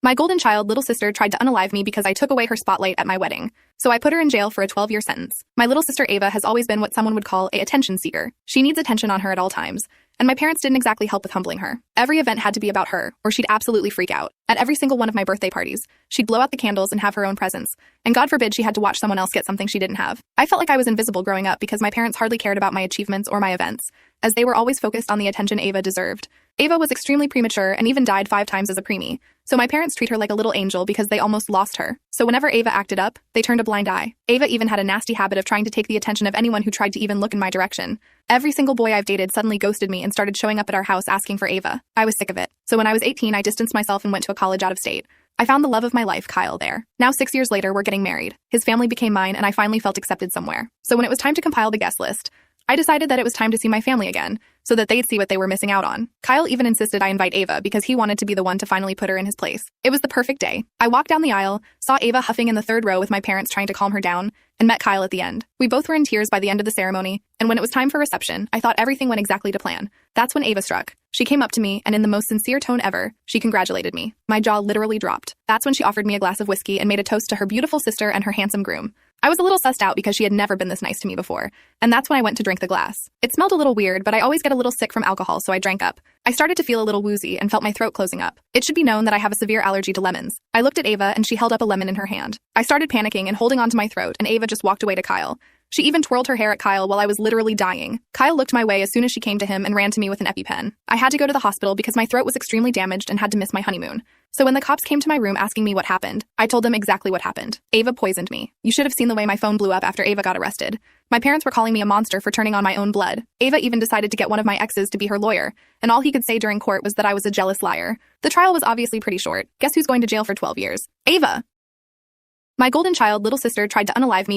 My golden child little sister tried to unalive me because I took away her spotlight at my wedding. So I put her in jail for a 12-year sentence. My little sister Ava has always been what someone would call an attention seeker. She needs attention on her at all times. And my parents didn't exactly help with humbling her. Every event had to be about her, or she'd absolutely freak out. At every single one of my birthday parties, she'd blow out the candles and have her own presents. And God forbid she had to watch someone else get something she didn't have. I felt like I was invisible growing up because my parents hardly cared about my achievements or my events, as they were always focused on the attention Ava deserved. Ava was extremely premature and even died 5 times as a preemie. So my parents treat her like a little angel because they almost lost her. So whenever Ava acted up, they turned a blind eye. Ava even had a nasty habit of trying to take the attention of anyone who tried to even look in my direction. Every single boy I've dated suddenly ghosted me and started showing up at our house asking for Ava. I was sick of it. So when I was 18, I distanced myself and went to a college out of state. I found the love of my life, Kyle, there. Now 6 years later, we're getting married. His family became mine and I finally felt accepted somewhere. So when it was time to compile the guest list, I decided that it was time to see my family again, so that they'd see what they were missing out on. Kyle even insisted I invite Ava because he wanted to be the one to finally put her in his place. It was the perfect day. I walked down the aisle, saw Ava huffing in the 3rd row with my parents trying to calm her down, and met Kyle at the end. We both were in tears by the end of the ceremony, and when it was time for reception, I thought everything went exactly to plan. That's when Ava struck. She came up to me, and in the most sincere tone ever, she congratulated me. My jaw literally dropped. That's when she offered me a glass of whiskey and made a toast to her beautiful sister and her handsome groom. I was a little sussed out because she had never been this nice to me before, and that's when I went to drink the glass. It smelled a little weird, but I always get a little sick from alcohol, so I drank up. I started to feel a little woozy and felt my throat closing up. It should be known that I have a severe allergy to lemons. I looked at Ava and she held up a lemon in her hand. I started panicking and holding onto my throat, and Ava just walked away to Kyle. She even twirled her hair at Kyle while I was literally dying. Kyle looked my way as soon as she came to him and ran to me with an EpiPen. I had to go to the hospital because my throat was extremely damaged and had to miss my honeymoon. So when the cops came to my room asking me what happened, I told them exactly what happened. Ava poisoned me. You should have seen the way my phone blew up after Ava got arrested. My parents were calling me a monster for turning on my own blood. Ava even decided to get one of my exes to be her lawyer, and all he could say during court was that I was a jealous liar. The trial was obviously pretty short. Guess who's going to jail for 12 years? Ava! My golden child little sister tried to unalive me